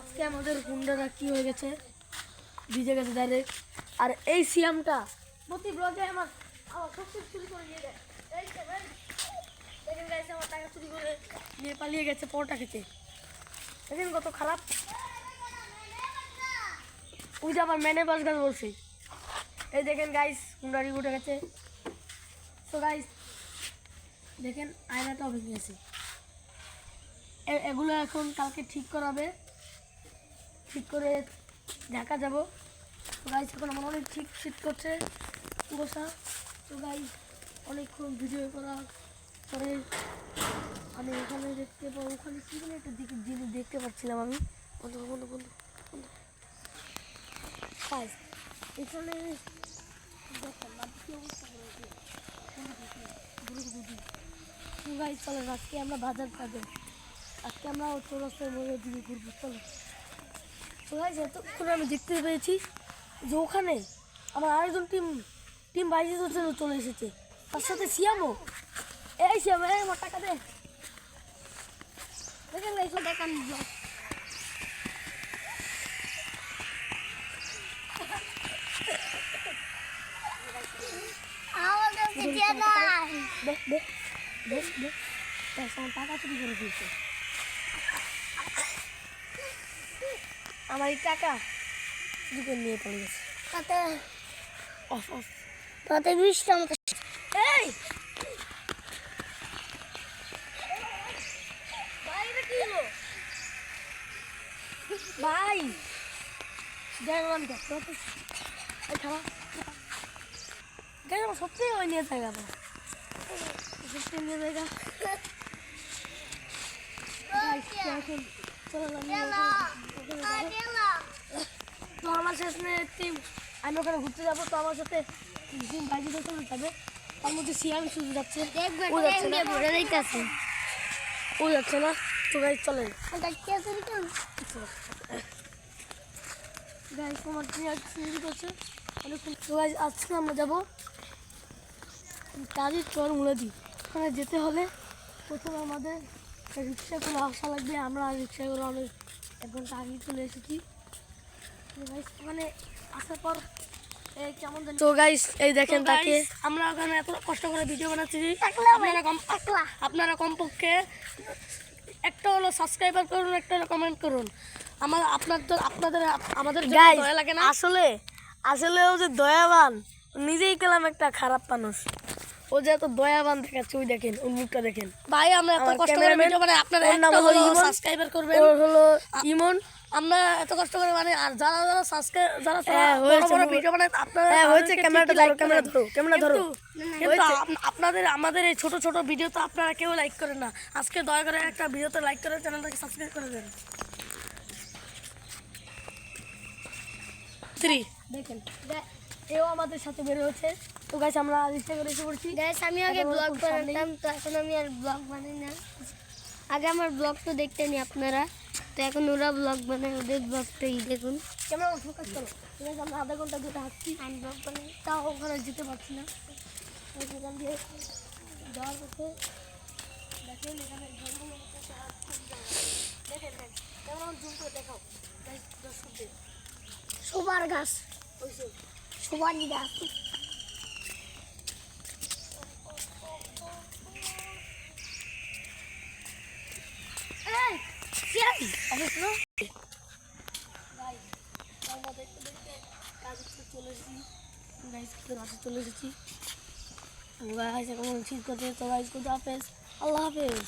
আজকে আমাদের হুন্ডাটা কি হয়ে গেছে, ভিজে গেছে ডাইরেক্ট। আর এই সিয়ামটা প্রতি ব্লগে আমার সব কিছু চুরি করে নিয়ে যায়। দেখেন গাইস, আমার টাকা চুরি করে নিয়ে পালিয়ে গেছে পরোটা খেতে। দেখেন কত খারাপ। ওই যে আমার ম্যানে বাস গাছ বলছে। এই দেখেন গাইস, হুন্ডারি উঠে গেছে। তো গাইস দেখেন আয়নাটাও ভেঙে গেছে। এগুলো এখন কালকে ঠিক করাবে, ঠিক করে দেখা যাব। তো গাইস এখন আমার অনেক ঠিক শীত করছে বসা। তো গাইস অনেকক্ষণ ভিডিও করার পরে আমি এখানে দেখতে পাবো, ওখানে কি বলে একটা দিকে জিনিস দেখতে পাচ্ছিলাম আমি। বন্ধু বন্ধু বন্ধু বন্ধু গাইস এখানে দেখেন কি অবস্থা করেছে। গাইস চলেন আজকে আমরা বাজার পাবো। আজকে আমরা চৌরাস্তার মোড়ের দিকে ঘুরবো, চলো। তো গাইস এতক্ষণ আমি দেখতে পেয়েছি যে ওখানে আমার আরেকজন টিম বাইজের জন্য চলে এসেছে, তার সাথে সিয়ামও। এই সিয়াম, আমার টাকা দে। দেখেন গাইস দেখান ব্লগ। টাকা চুরি করে দিয়েছে আমার এই টাকা চুরি করে নিয়ে পড়ে গেছে। তাতে 20টা মতো। এই ভাই এটা কি হলো ভাই? দেখলাম সত্যি ওই নিয়ে থাকে সত্যি নিয়ে জায়গা। তো আমার সাথে টিম, আমি ওখানে ঘুরতে যাবো। তো আমার সাথে টিম বাইজি চলে যাবে, তার মধ্যে সিয়াম শুধু যাচ্ছে, ও যাচ্ছে না। তো গাইস চলেন গাইস, তোমার শুরু করছে অনেকক্ষণ। তো গাইস আজকে আমরা যাবো কাজের চর মুলাদি। ওখানে যেতে হলে প্রথমে আমাদের রিক্সা করে আসা লাগবে। আমরা রিক্সা করে অনেক 1 ঘন্টা আগে চলে এসেছি। ওখানে আসার পর কেমন। তো গাইস এই দেখেন তাকে, আমরা ওখানে এত কষ্ট করে ভিডিও বানাচ্ছি। আপনারা কমপক্ষে একটা হলো সাবস্ক্রাইবার করুন, একটা হলো কমেন্ট করুন। আমাদের দয়া লাগে না। আসলে ও যে দয়াবান, নিজেই গেলাম একটা খারাপ মানুষ। ও যে এত দয়াবান দেখাচ্ছে, ওই দেখেন ওর মুখটা দেখেন। ভাই আমরা এত কষ্ট করে ভিডিও বানাই, আপনারা একটা হলো সাবস্ক্রাইবার করবেন। ওর হলো ইমন। আমরা এত কষ্ট করে মানে, আর যারা সাবস্ক্রাইব, যারা বড় ভিডিও বানায়, আপনারা হয়েছে ক্যামেরাটা ধরো, ক্যামেরা ধরো। কিন্তু আপনাদের আমাদের এই ছোট ছোট ভিডিও তো আপনারা কেউ লাইক করেন না। আজকে দয়া করে একটা ভিডিওতে লাইক করে চ্যানেলটাকে সাবস্ক্রাইব করে দেন। দেখেন এও আমাদের সাথে বের হচ্ছে। তো গাইস আমরা রিক্সা করে এসে পড়ছি। গাইস আমি আগে ব্লগ বানাতাম, তো এখন আমি আর ব্লগ বানাই না। আগে আমার ব্লগ তো দেখতেনি আপনারা, তো এখন ওরা ব্লগ বানায়, ওদের ব্লগটাই দেখুন। কেমন ফোকাস করো। ঠিক আছে, আমরা আধা ঘন্টা যেটা হাঁটছি, আমি ব্লগ বানাই, তাও ওখানে যেতে পারছি না। সেখান দিয়ে যাওয়ার পথে দেখেন এখানে দেখেন কেমন জুম করে দেখাও দর্শকদের। সবার গাছ, সবার গাছ। চলে এসেছি। আল্লাহ হাফেজ।